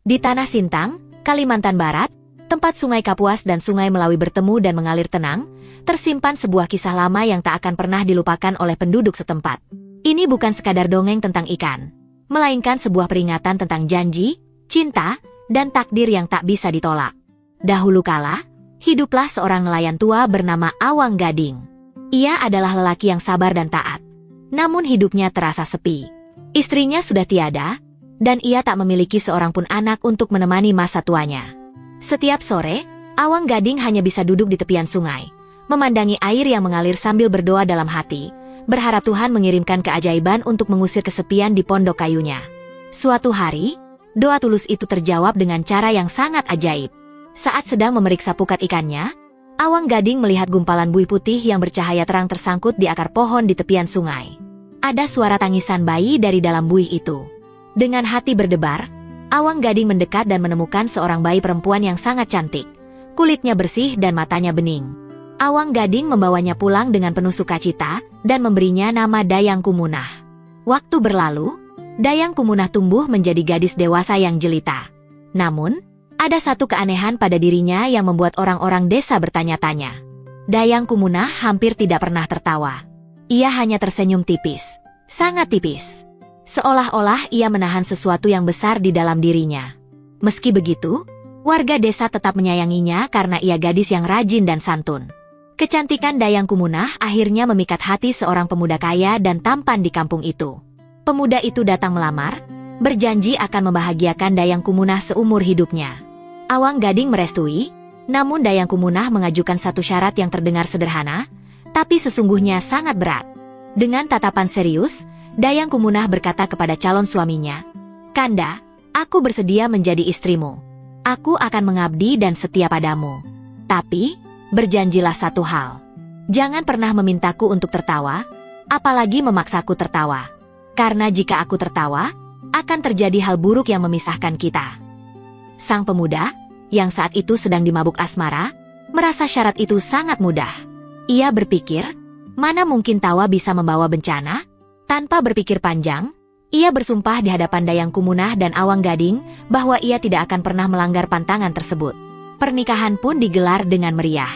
Di Tanah Sintang, Kalimantan Barat, tempat Sungai Kapuas dan Sungai Melawi bertemu dan mengalir tenang, tersimpan sebuah kisah lama yang tak akan pernah dilupakan oleh penduduk setempat. Ini bukan sekadar dongeng tentang ikan, melainkan sebuah peringatan tentang janji, cinta, dan takdir yang tak bisa ditolak. Dahulu kala, hiduplah seorang nelayan tua bernama Awang Gading. Ia adalah lelaki yang sabar dan taat. Namun hidupnya terasa sepi. Istrinya sudah tiada, dan ia tak memiliki seorang pun anak untuk menemani masa tuanya. Setiap sore, Awang Gading hanya bisa duduk di tepian sungai, memandangi air yang mengalir sambil berdoa dalam hati, berharap Tuhan mengirimkan keajaiban untuk mengusir kesepian di pondok kayunya. Suatu hari, doa tulus itu terjawab dengan cara yang sangat ajaib. Saat sedang memeriksa pukat ikannya, Awang Gading melihat gumpalan buih putih yang bercahaya terang tersangkut di akar pohon di tepian sungai. Ada suara tangisan bayi dari dalam buih itu. Dengan hati berdebar, Awang Gading mendekat dan menemukan seorang bayi perempuan yang sangat cantik. Kulitnya bersih dan matanya bening. Awang Gading membawanya pulang dengan penuh sukacita dan memberinya nama Dayang Kumunah. Waktu berlalu, Dayang Kumunah tumbuh menjadi gadis dewasa yang jelita. Namun, ada satu keanehan pada dirinya yang membuat orang-orang desa bertanya-tanya. Dayang Kumunah hampir tidak pernah tertawa. Ia hanya tersenyum tipis, sangat tipis. Seolah-olah ia menahan sesuatu yang besar di dalam dirinya. Meski begitu, warga desa tetap menyayanginya karena ia gadis yang rajin dan santun. Kecantikan Dayang Kumunah akhirnya memikat hati seorang pemuda kaya dan tampan di kampung itu. Pemuda itu datang melamar, berjanji akan membahagiakan Dayang Kumunah seumur hidupnya. Awang Gading merestui, namun Dayang Kumunah mengajukan satu syarat yang terdengar sederhana, tapi sesungguhnya sangat berat. Dengan tatapan serius, Dayang Kumunah berkata kepada calon suaminya, "Kanda, aku bersedia menjadi istrimu. Aku akan mengabdi dan setia padamu. Tapi, berjanjilah satu hal. Jangan pernah memintaku untuk tertawa, apalagi memaksaku tertawa. Karena jika aku tertawa, akan terjadi hal buruk yang memisahkan kita." Sang pemuda, yang saat itu sedang dimabuk asmara, merasa syarat itu sangat mudah. Ia berpikir, mana mungkin tawa bisa membawa bencana? Tanpa berpikir panjang, ia bersumpah di hadapan Dayang Kumunah dan Awang Gading bahwa ia tidak akan pernah melanggar pantangan tersebut. Pernikahan pun digelar dengan meriah.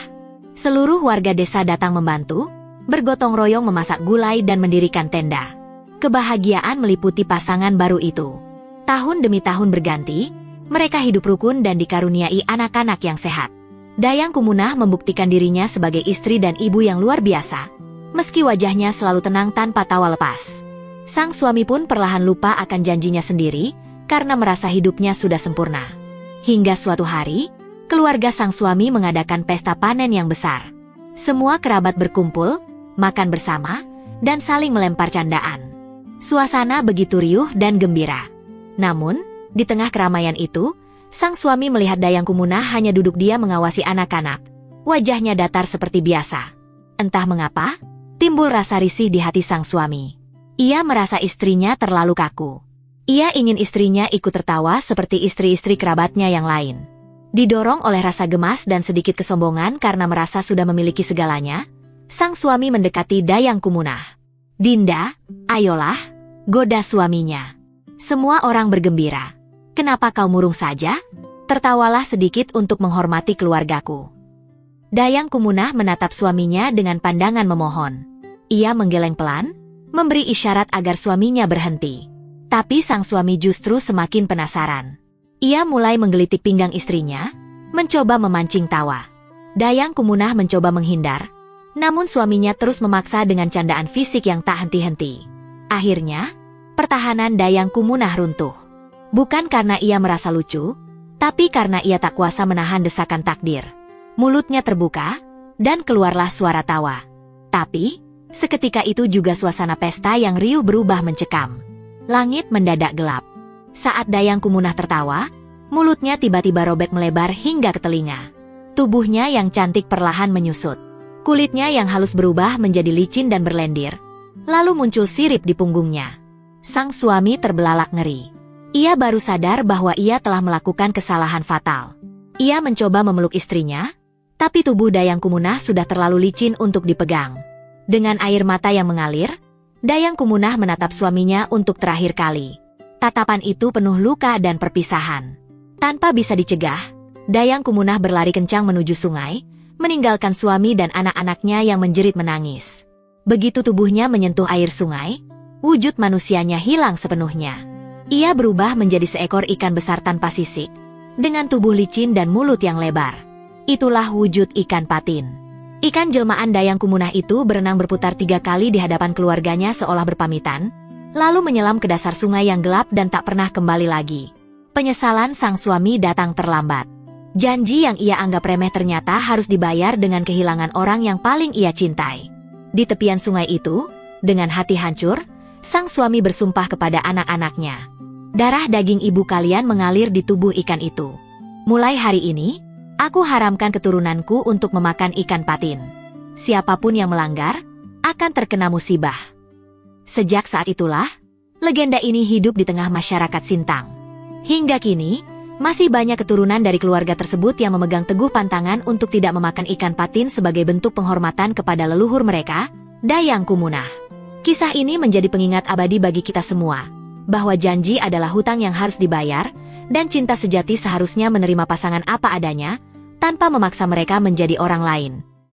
Seluruh warga desa datang membantu, bergotong royong memasak gulai dan mendirikan tenda. Kebahagiaan meliputi pasangan baru itu. Tahun demi tahun berganti, mereka hidup rukun dan dikaruniai anak-anak yang sehat. Dayang Kumunah membuktikan dirinya sebagai istri dan ibu yang luar biasa, meski wajahnya selalu tenang tanpa tawa lepas. Sang suami pun perlahan lupa akan janjinya sendiri, karena merasa hidupnya sudah sempurna. Hingga suatu hari, keluarga sang suami mengadakan pesta panen yang besar. Semua kerabat berkumpul, makan bersama, dan saling melempar candaan. Suasana begitu riuh dan gembira. Namun, di tengah keramaian itu, sang suami melihat Dayang Kumunah hanya duduk diam mengawasi anak-anak. Wajahnya datar seperti biasa. Entah mengapa, timbul rasa risih di hati sang suami. Ia merasa istrinya terlalu kaku. Ia ingin istrinya ikut tertawa seperti istri-istri kerabatnya yang lain. Didorong oleh rasa gemas dan sedikit kesombongan karena merasa sudah memiliki segalanya, sang suami mendekati Dayang Kumunah. "Dinda, ayolah, goda suaminya. Semua orang bergembira. Kenapa kau murung saja? Tertawalah sedikit untuk menghormati keluargaku." Dayang Kumunah menatap suaminya dengan pandangan memohon. Ia menggeleng pelan, memberi isyarat agar suaminya berhenti. Tapi sang suami justru semakin penasaran. Ia mulai menggelitik pinggang istrinya, mencoba memancing tawa. Dayang Kumunah mencoba menghindar, namun suaminya terus memaksa dengan candaan fisik yang tak henti-henti. Akhirnya, pertahanan Dayang Kumunah runtuh. Bukan karena ia merasa lucu, tapi karena ia tak kuasa menahan desakan takdir. Mulutnya terbuka, dan keluarlah suara tawa. Tapi, seketika itu juga suasana pesta yang riuh berubah mencekam. Langit mendadak gelap. Saat Dayang Kumunah tertawa, mulutnya tiba-tiba robek melebar hingga ke telinga. Tubuhnya yang cantik perlahan menyusut. Kulitnya yang halus berubah menjadi licin dan berlendir. Lalu muncul sirip di punggungnya. Sang suami terbelalak ngeri. Ia baru sadar bahwa ia telah melakukan kesalahan fatal. Ia mencoba memeluk istrinya, tapi tubuh Dayang Kumunah sudah terlalu licin untuk dipegang. Dengan air mata yang mengalir, Dayang Kumunah menatap suaminya untuk terakhir kali. Tatapan itu penuh luka dan perpisahan. Tanpa bisa dicegah, Dayang Kumunah berlari kencang menuju sungai, meninggalkan suami dan anak-anaknya yang menjerit menangis. Begitu tubuhnya menyentuh air sungai, wujud manusianya hilang sepenuhnya. Ia berubah menjadi seekor ikan besar tanpa sisik, dengan tubuh licin dan mulut yang lebar. Itulah wujud ikan patin. Ikan jelmaan Dayang Kumunah itu berenang berputar 3 kali di hadapan keluarganya seolah berpamitan, lalu menyelam ke dasar sungai yang gelap dan tak pernah kembali lagi. Penyesalan sang suami datang terlambat. Janji yang ia anggap remeh ternyata harus dibayar dengan kehilangan orang yang paling ia cintai. Di tepian sungai itu, dengan hati hancur, sang suami bersumpah kepada anak-anaknya. Darah daging ibu kalian mengalir di tubuh ikan itu. Mulai hari ini, aku haramkan keturunanku untuk memakan ikan patin. Siapapun yang melanggar, akan terkena musibah. Sejak saat itulah, legenda ini hidup di tengah masyarakat Sintang. Hingga kini, masih banyak keturunan dari keluarga tersebut yang memegang teguh pantangan untuk tidak memakan ikan patin sebagai bentuk penghormatan kepada leluhur mereka, Dayang Kumunah. Kisah ini menjadi pengingat abadi bagi kita semua, bahwa janji adalah hutang yang harus dibayar, dan cinta sejati seharusnya menerima pasangan apa adanya, tanpa memaksa mereka menjadi orang lain.